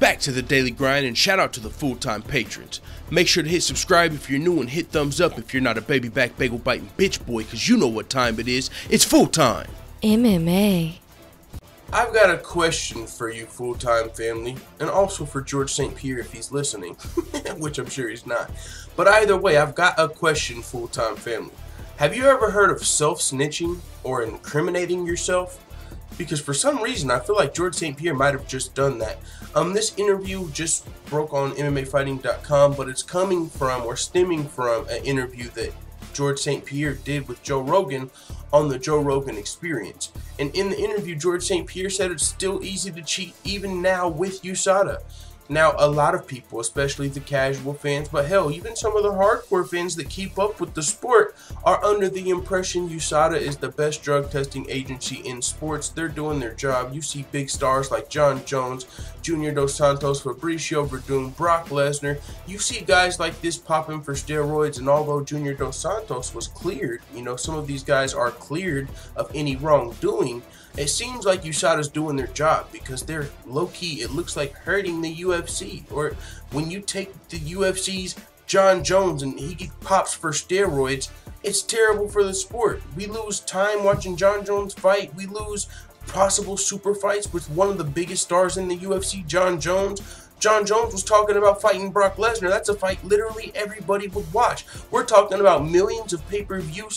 Back to the daily grind, and shout out to the full-time patrons. Make sure to hit subscribe if you're new and hit thumbs up if you're not a baby back bagel biting bitch boy, cause you know what time it is. It's full time. MMA. I've got a question for you full-time family, and also for George St-Pierre if he's listening, which I'm sure he's not. But either way, I've got a question, full-time family. Have you ever heard of self-snitching or incriminating yourself? Because for some reason, I feel like George St-Pierre might have just done that. This interview just broke on MMAfighting.com, but it's coming from or stemming from an interview that George St-Pierre did with Joe Rogan on the Joe Rogan Experience. And in the interview, George St-Pierre said it's still easy to cheat even now with USADA. Now, a lot of people, especially the casual fans, but hell, even some of the hardcore fans that keep up with the sport are under the impression USADA is the best drug testing agency in sports. They're doing their job. You see big stars like Jon Jones, Junior Dos Santos, Fabricio Verdun, Brock Lesnar. You see guys like this popping for steroids, and although Junior Dos Santos was cleared, you know, some of these guys are cleared of any wrongdoing. It seems like USADA's doing their job because they're low-key, it looks like, hurting the UFC. Or when you take the UFC's Jon Jones and he pops for steroids, it's terrible for the sport. We lose time watching Jon Jones fight. We lose possible super fights with one of the biggest stars in the UFC, Jon Jones. Jon Jones was talking about fighting Brock Lesnar. That's a fight literally everybody would watch. We're talking about millions of pay-per-view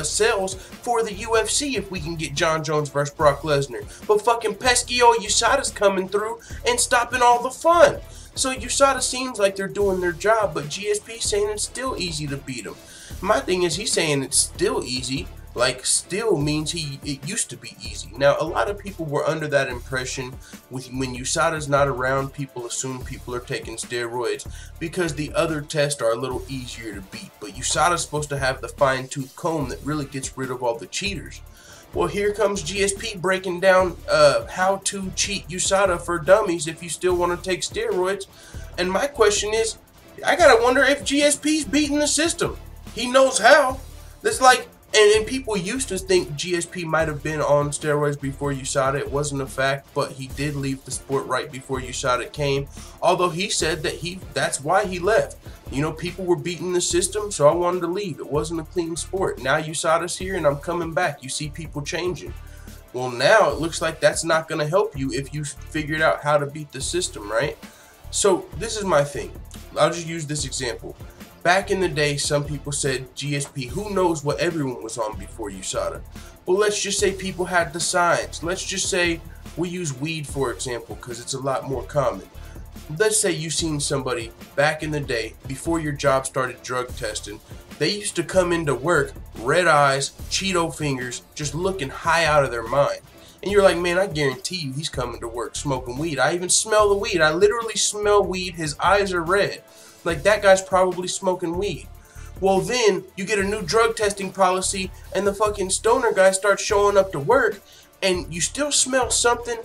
sales for the UFC if we can get Jon Jones versus Brock Lesnar. But fucking pesky old USADA's coming through and stopping all the fun. So USADA seems like they're doing their job, but GSP's saying it's still easy to beat them. My thing is, he's saying it's still easy. Like, still means it used to be easy. Now, a lot of people were under that impression when USADA's not around, people assume people are taking steroids because the other tests are a little easier to beat. But USADA's supposed to have the fine-tooth comb that really gets rid of all the cheaters. Well, here comes GSP breaking down how to cheat USADA for dummies if you still want to take steroids. And my question is, I gotta wonder if GSP's beating the system. He knows how. That's like... And people used to think GSP might have been on steroids before USADA. It wasn't a fact, but he did leave the sport right before USADA came. Although he said that that's why he left. You know, people were beating the system, so I wanted to leave. It wasn't a clean sport. Now USADA's here and I'm coming back. You see people changing. Well, now it looks like that's not going to help you if you figured out how to beat the system, right? So this is my thing. I'll just use this example. Back in the day, some people said GSP, who knows what everyone was on before USADA. Well, let's just say people had the signs. Let's just say we use weed, for example, because it's a lot more common. Let's say you seen somebody back in the day, before your job started drug testing, they used to come into work, red eyes, Cheeto fingers, just looking high out of their mind. And you're like, man, I guarantee you he's coming to work smoking weed. I even smell the weed. I literally smell weed. His eyes are red. Like, that guy's probably smoking weed. Well, then you get a new drug testing policy and the fucking stoner guy starts showing up to work and you still smell something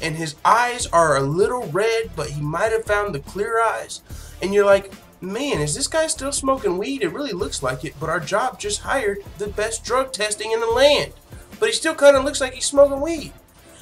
and his eyes are a little red, but he might have found the clear eyes. And you're like, man, is this guy still smoking weed? It really looks like it, but our job just hired the best drug testing in the land. But he still kind of looks like he's smoking weed.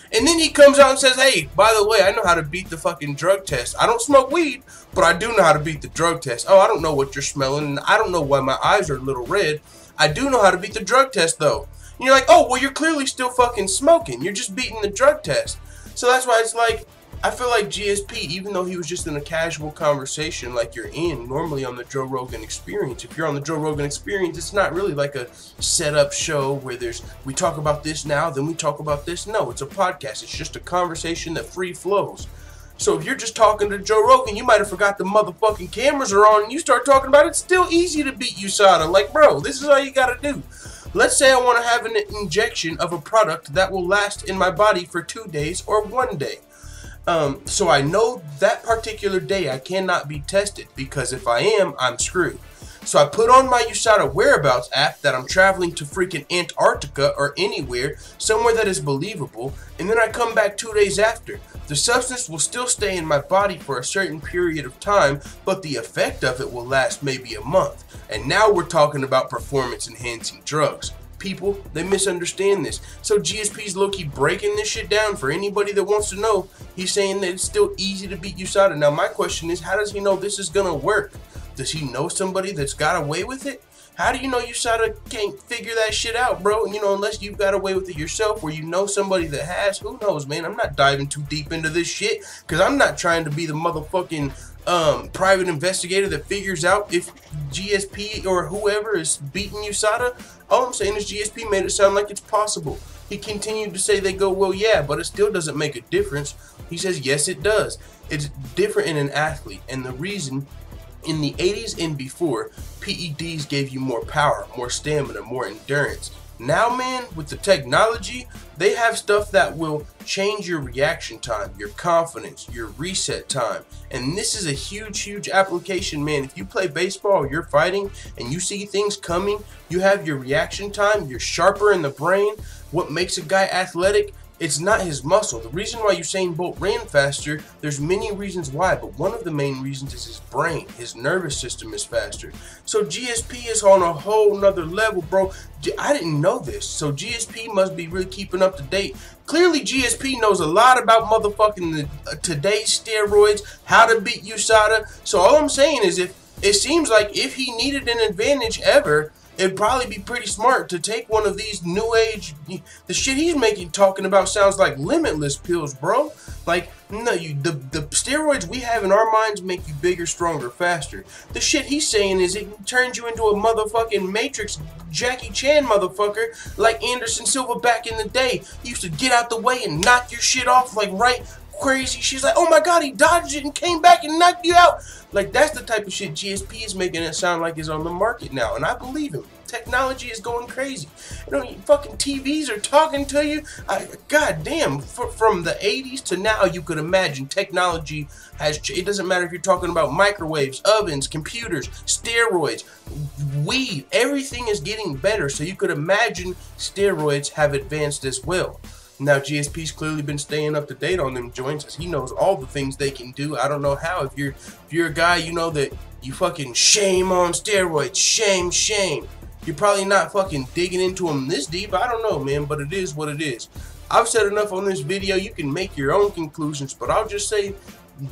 And then he comes out and says, hey, by the way, I know how to beat the fucking drug test. I don't smoke weed, but I do know how to beat the drug test. Oh, I don't know what you're smelling, and I don't know why my eyes are a little red. I do know how to beat the drug test, though. And you're like, oh, well, you're clearly still fucking smoking. You're just beating the drug test. So that's why it's like, I feel like GSP, even though he was just in a casual conversation like you're in normally on the Joe Rogan Experience, if you're on the Joe Rogan Experience, it's not really like a set-up show where we talk about this now, then we talk about this. No, it's a podcast. It's just a conversation that free flows. So if you're just talking to Joe Rogan, you might have forgot the motherfucking cameras are on and you start talking about it. It's still easy to beat USADA. Like, bro, this is all you gotta do. Let's say I want to have an injection of a product that will last in my body for 2 days or 1 day. So I know that particular day I cannot be tested because if I am, I'm screwed. So I put on my USADA whereabouts app that I'm traveling to freaking Antarctica or anywhere, somewhere that is believable, and then I come back 2 days after. The substance will still stay in my body for a certain period of time, but the effect of it will last maybe a month. And now we're talking about performance enhancing drugs. people, they misunderstand this. So GSP's low-key breaking this shit down for anybody that wants to know. He's saying that it's still easy to beat USADA. Now my question is, how does he know this is gonna work? Does he know somebody that's got away with it? How do you know USADA can't figure that shit out, bro? You know, unless you've got away with it yourself, or you know somebody that has. Who knows, man? I'm not diving too deep into this shit, because I'm not trying to be the motherfucking private investigator that figures out if GSP or whoever is beating USADA. All I'm saying is GSP made it sound like it's possible. He continued to say they go, well, yeah, but it still doesn't make a difference. He says, yes, it does. It's different in an athlete, and the reason, in the 80s and before, PEDs gave you more power, more stamina, more endurance. Now, man, with the technology, they have stuff that will change your reaction time, your confidence, your reset time. And this is a huge, huge application, man. If you play baseball or you're fighting and you see things coming, you have your reaction time, you're sharper in the brain. What makes a guy athletic? It's not his muscle. The reason why Usain Bolt ran faster, there's many reasons why, but one of the main reasons is his brain. His nervous system is faster. So GSP is on a whole nother level, bro. I didn't know this. So GSP must be really keeping up to date. Clearly GSP knows a lot about motherfucking today's steroids, how to beat USADA. So all I'm saying is, if it seems like if he needed an advantage ever, it'd probably be pretty smart to take one of these new age, the shit he's talking about sounds like limitless pills, bro. Like, no, the steroids we have in our minds make you bigger, stronger, faster. The shit he's saying is it turns you into a motherfucking Matrix Jackie Chan motherfucker, like Anderson Silva back in the day. He used to get out the way and knock your shit off like right crazy. She's like, oh my god, he dodged it and came back and knocked you out. Like, that's the type of shit GSP is making it sound like is on the market now, and I believe him. Technology is going crazy. You know, fucking TVs are talking to you. God damn, from the 80s to now, you could imagine technology has it doesn't matter if you're talking about microwaves, ovens, computers, steroids, weed. Everything is getting better, so you could imagine steroids have advanced as well. Now, GSP's clearly been staying up to date on them joints, as he knows all the things they can do. I don't know how. If you're a guy, you know that you fucking shame on steroids, shame. You're probably not fucking digging into them this deep. I don't know, man, but it is what it is. I've said enough on this video. You can make your own conclusions, but I'll just say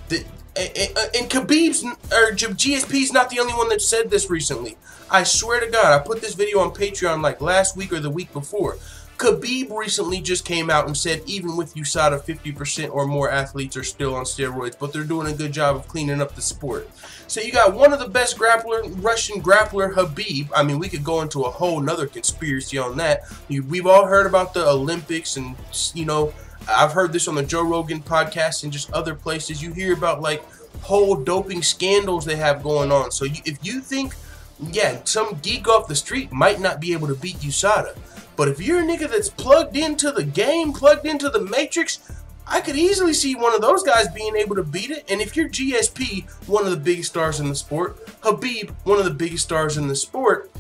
that, and Khabib's or GSP's not the only one that said this recently. I swear to God, I put this video on Patreon like last week or the week before. Khabib recently just came out and said even with USADA, 50% or more athletes are still on steroids, but they're doing a good job of cleaning up the sport. So you got one of the best Russian grappler, Khabib. I mean, we could go into a whole nother conspiracy on that. We've all heard about the Olympics, and, you know, I've heard this on the Joe Rogan podcast and just other places. You hear about, like, whole doping scandals they have going on. So if you think, yeah, some geek off the street might not be able to beat USADA, but if you're a nigga that's plugged into the game, plugged into the matrix, I could easily see one of those guys being able to beat it. And if you're GSP, one of the biggest stars in the sport, Khabib, one of the biggest stars in the sport,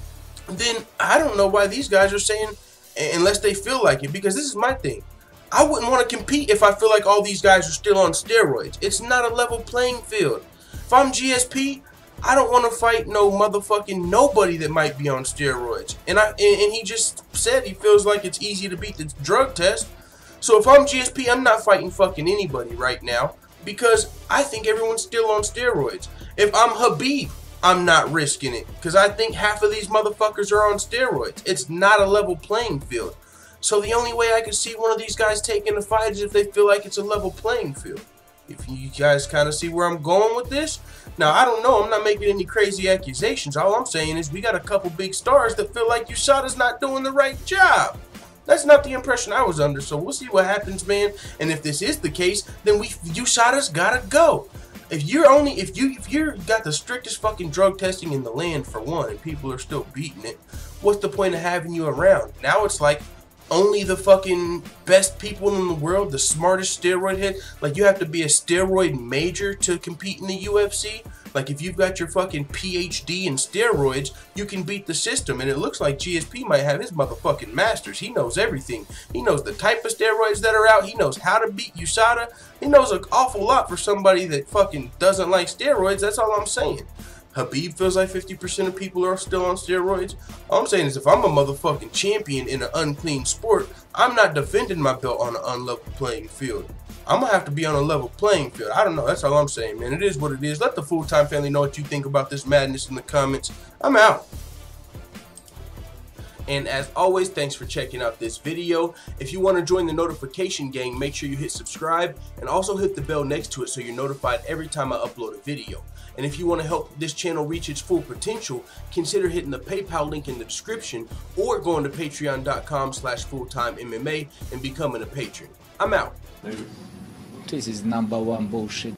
then I don't know why these guys are saying, unless they feel like it, because this is my thing. I wouldn't want to compete if I feel like all these guys are still on steroids. It's not a level playing field. If I'm GSP, I don't want to fight no motherfucking nobody that might be on steroids. And he just said he feels like it's easy to beat the drug test. So if I'm GSP, I'm not fighting fucking anybody right now because I think everyone's still on steroids. If I'm Khabib, I'm not risking it because I think half of these motherfuckers are on steroids. It's not a level playing field. So the only way I can see one of these guys taking a fight is if they feel like it's a level playing field. If you guys kind of see where I'm going with this. Now, I don't know. I'm not making any crazy accusations. All I'm saying is we got a couple big stars that feel like USADA's not doing the right job. That's not the impression I was under, so we'll see what happens, man. And if this is the case, then USADA's gotta go. If you got the strictest fucking drug testing in the land for one, and people are still beating it, what's the point of having you around? Now it's like only the fucking best people in the world, the smartest steroid head. Like, you have to be a steroid major to compete in the UFC. Like, if you've got your fucking PhD in steroids, you can beat the system. And it looks like GSP might have his motherfucking masters. He knows everything. He knows the type of steroids that are out. He knows how to beat USADA. He knows an awful lot for somebody that fucking doesn't like steroids. That's all I'm saying. Habib feels like 50% of people are still on steroids. All I'm saying is if I'm a motherfucking champion in an unclean sport, I'm not defending my belt on an unlevel playing field. I'm gonna have to be on a level playing field. I don't know. That's all I'm saying, man. It is what it is. Let the full-time family know what you think about this madness in the comments. I'm out. And as always, thanks for checking out this video. If you want to join the notification gang, make sure you hit subscribe and also hit the bell next to it so you're notified every time I upload a video. And if you want to help this channel reach its full potential, consider hitting the PayPal link in the description or going to patreon.com/fulltimemma and becoming a patron. I'm out. This is #1 bullshit.